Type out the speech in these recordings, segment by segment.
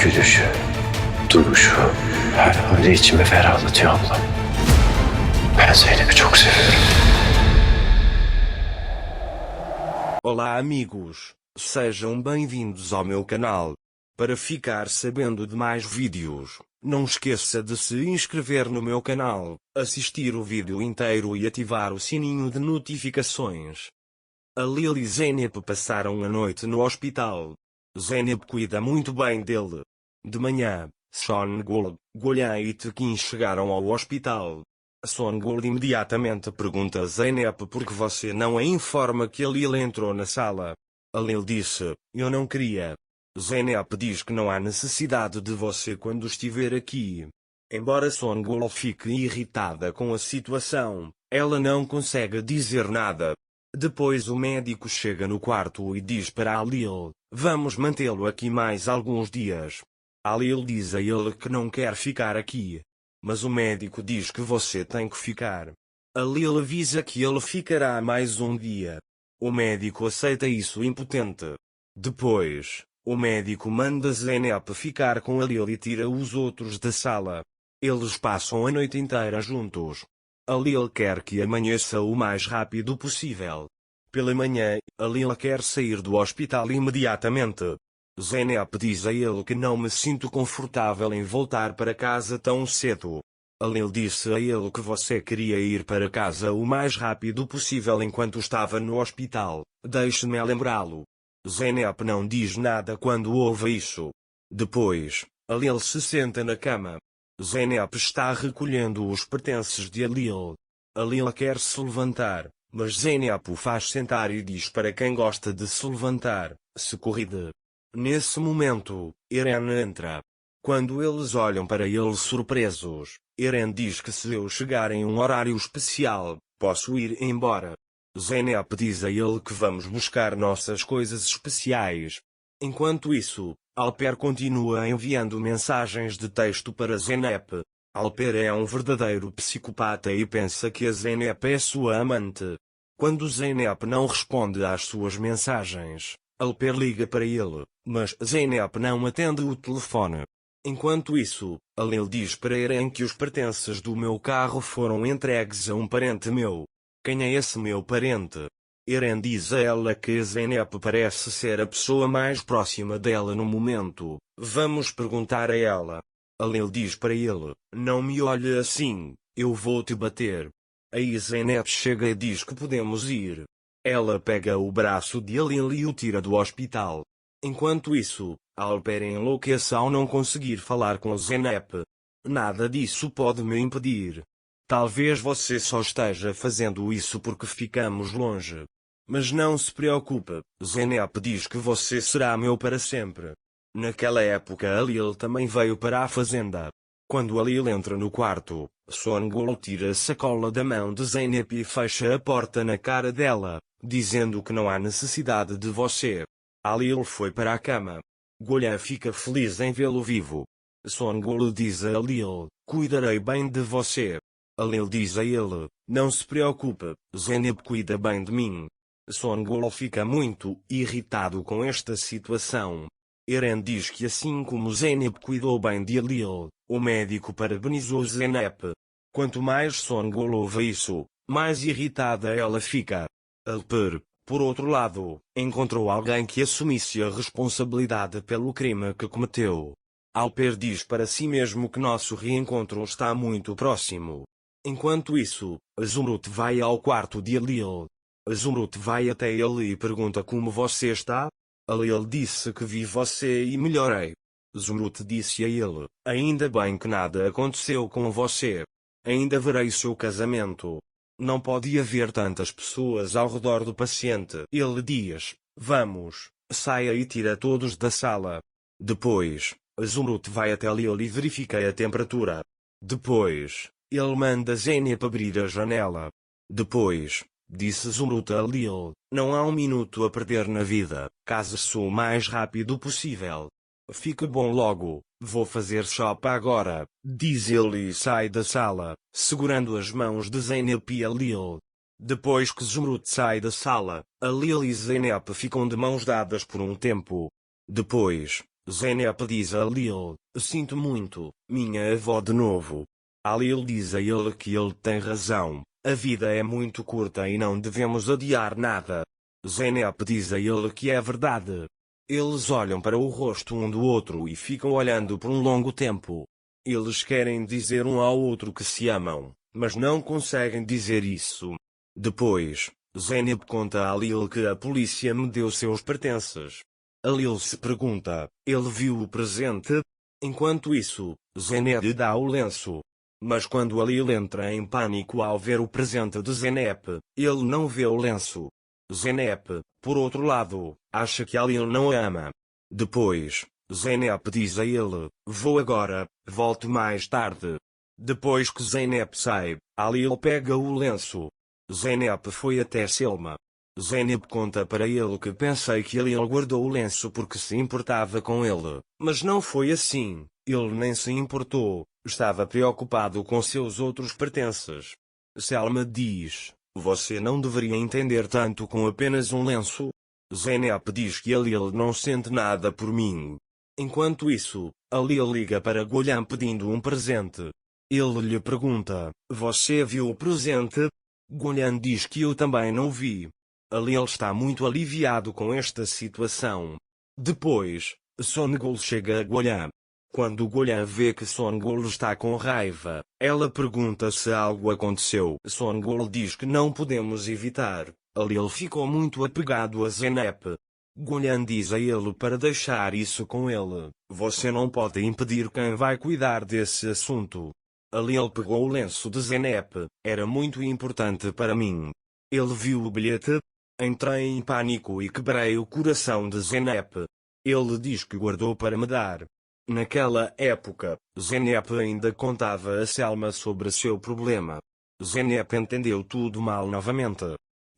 Gülüşü, duruşu, her hali içimi ferahlatıyor abla. Ben Zeynep'i çok seviyorum. Olá amigos, sejam bem-vindos ao meu canal. Para ficar sabendo de mais vídeos, não esqueça de se inscrever no meu canal, assistir o vídeo inteiro e ativar o sininho de notificações. A Lil e Zeynep passaram a noite no hospital. Zeynep cuida muito bem dele. De manhã, Songül, Gülay e Tekin chegaram ao hospital. Songül imediatamente pergunta a Zeynep por que você não a informa que a Lil entrou na sala. A Lil disse, eu não queria. Zeynep diz que não há necessidade de você quando estiver aqui. Embora Songül fique irritada com a situação, ela não consegue dizer nada. Depois o médico chega no quarto e diz para a Lil, vamos mantê-lo aqui mais alguns dias. A Lil diz a ele que não quer ficar aqui. Mas o médico diz que você tem que ficar. A Lil avisa que ele ficará mais um dia. O médico aceita isso impotente. Depois, o médico manda Zeynep ficar com a Lil e tira os outros da sala. Eles passam a noite inteira juntos. A Lil quer que amanheça o mais rápido possível. Pela manhã, a Lil quer sair do hospital imediatamente. Zeynep diz a ele que não me sinto confortável em voltar para casa tão cedo. A Lil disse a ele que você queria ir para casa o mais rápido possível enquanto estava no hospital. Deixe-me lembrá-lo. Zeynep não diz nada quando ouve isso. Depois, a Lil se senta na cama. Zeynep está recolhendo os pertences de a Lil. A Lil quer se levantar, mas Zeynep o faz sentar e diz para quem gosta de se levantar, se corride. Nesse momento, Eren entra. Quando eles olham para ele surpresos, Eren diz que se eu chegar em um horário especial, posso ir embora. Zeynep diz a ele que vamos buscar nossas coisas especiais. Enquanto isso, Alper continua enviando mensagens de texto para Zeynep. Alper é um verdadeiro psicopata e pensa que a Zeynep é sua amante. Quando Zeynep não responde às suas mensagens, Alper liga para ele, mas Zeynep não atende o telefone. Enquanto isso, a Lil diz para Eren que os pertences do meu carro foram entregues a um parente meu. Quem é esse meu parente? Eren diz a ela que a Zeynep parece ser a pessoa mais próxima dela no momento. Vamos perguntar a ela. A Lil diz para ele, não me olhe assim, eu vou te bater. Aí Zeynep chega e diz que podemos ir. Ela pega o braço de Lil e o tira do hospital. Enquanto isso, Alper enlouquece ao não conseguir falar com Zeynep. Nada disso pode me impedir. Talvez você só esteja fazendo isso porque ficamos longe. Mas não se preocupe, Zeynep diz que você será meu para sempre. Naquela época a Lil também veio para a fazenda. Quando a Lil entra no quarto, Songül tira a sacola da mão de Zeynep e fecha a porta na cara dela, dizendo que não há necessidade de você. A Lil foi para a cama. Gülay fica feliz em vê-lo vivo. Songül diz a Lil, cuidarei bem de você. A Lil diz a ele, não se preocupe, Zeynep cuida bem de mim. Songül fica muito irritado com esta situação. Eren diz que assim como Zeynep cuidou bem de Lil, o médico parabenizou Zeynep. Quanto mais Songül ouve isso, mais irritada ela fica. Alper, por outro lado, encontrou alguém que assumisse a responsabilidade pelo crime que cometeu. Alper diz para si mesmo que nosso reencontro está muito próximo. Enquanto isso, Zumrude vai ao quarto de Lil. Zumrude vai até ele e pergunta como você está. A Lil disse que vi você e melhorei. Zumrude disse a ele, ainda bem que nada aconteceu com você. Ainda verei seu casamento. Não pode haver tantas pessoas ao redor do paciente. Ele diz, vamos, saia e tira todos da sala. Depois, Zumrude vai até Lil e verifica a temperatura. Depois, ele manda Zeynep abrir a janela. Depois, disse Zumrude a Lil, não há um minuto a perder na vida, case-se o mais rápido possível. Fique bom logo, vou fazer sopa agora, diz ele e sai da sala, segurando as mãos de Zeynep e a Lil. Depois que Zumrude sai da sala, a Lil e Zeynep ficam de mãos dadas por um tempo. Depois, Zeynep diz a Lil, sinto muito, minha avó de novo. A Lil diz a ele que ele tem razão, a vida é muito curta e não devemos adiar nada. Zeynep diz a ele que é verdade. Eles olham para o rosto um do outro e ficam olhando por um longo tempo. Eles querem dizer um ao outro que se amam, mas não conseguem dizer isso. Depois, Zeynep conta a Lil que a polícia me deu seus pertences. A Lil se pergunta, ele viu o presente? Enquanto isso, Zeynep lhe dá o lenço. Mas quando a Lil entra em pânico ao ver o presente de Zeynep, ele não vê o lenço. Zeynep, por outro lado, acha que a Lil não a ama. Depois, Zeynep diz a ele, vou agora, volto mais tarde. Depois que Zeynep sai, a Lil pega o lenço. Zeynep foi até Selma. Zeynep conta para ele que pensei que a Lil guardou o lenço porque se importava com ele, mas não foi assim, ele nem se importou, estava preocupado com seus outros pertences. Selma diz, você não deveria entender tanto com apenas um lenço? Zeynep diz que a Lil não sente nada por mim. Enquanto isso, a Lil liga para Golan pedindo um presente. Ele lhe pergunta, você viu o presente? Golan diz que eu também não vi. A Lil está muito aliviado com esta situação. Depois, Songul chega a Golan. Quando Golan vê que Songul está com raiva, ela pergunta se algo aconteceu. Songul diz que não podemos evitar. A Lil ficou muito apegado a Zeynep. Golan diz a ele para deixar isso com ele. Você não pode impedir quem vai cuidar desse assunto. A Lil pegou o lenço de Zeynep. Era muito importante para mim. Ele viu o bilhete. Entrei em pânico e quebrei o coração de Zeynep. Ele diz que guardou para me dar. Naquela época, Zeynep ainda contava a Selma sobre seu problema. Zeynep entendeu tudo mal novamente.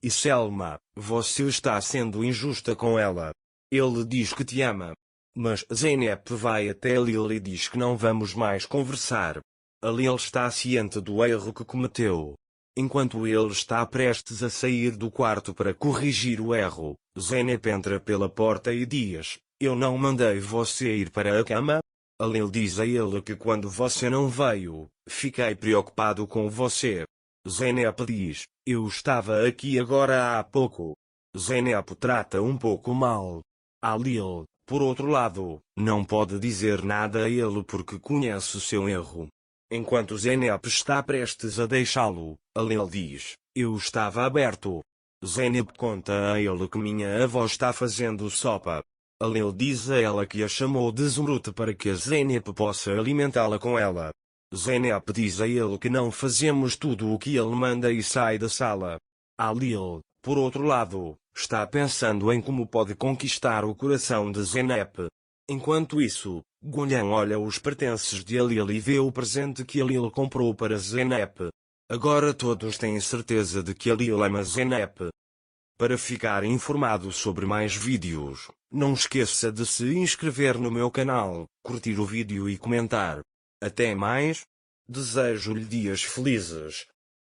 E Selma, você está sendo injusta com ela. Ele diz que te ama. Mas Zeynep vai até Lil e diz que não vamos mais conversar. A Lil está ciente do erro que cometeu. Enquanto ele está prestes a sair do quarto para corrigir o erro, Zeynep entra pela porta e diz, eu não mandei você ir para a cama? A Lil diz a ele que quando você não veio, fiquei preocupado com você. Zeynep diz, eu estava aqui agora há pouco. Zeynep trata um pouco mal. A Lil, por outro lado, não pode dizer nada a ele porque conhece seu erro. Enquanto Zeynep está prestes a deixá-lo, a Lil diz, eu estava aberto. Zeynep conta a ele que minha avó está fazendo sopa. A Lil diz a ela que a chamou de Zumrute para que a Zeynep possa alimentá-la com ela. Zeynep diz a ele que não fazemos tudo o que ele manda e sai da sala. A Lil, por outro lado, está pensando em como pode conquistar o coração de Zeynep. Enquanto isso, Golan olha os pertences de Lil e vê o presente que a Lil comprou para Zeynep. Agora todos têm certeza de que a Lil ama Zeynep. Para ficar informado sobre mais vídeos, não esqueça de se inscrever no meu canal, curtir o vídeo e comentar. Até mais. Desejo-lhe dias felizes.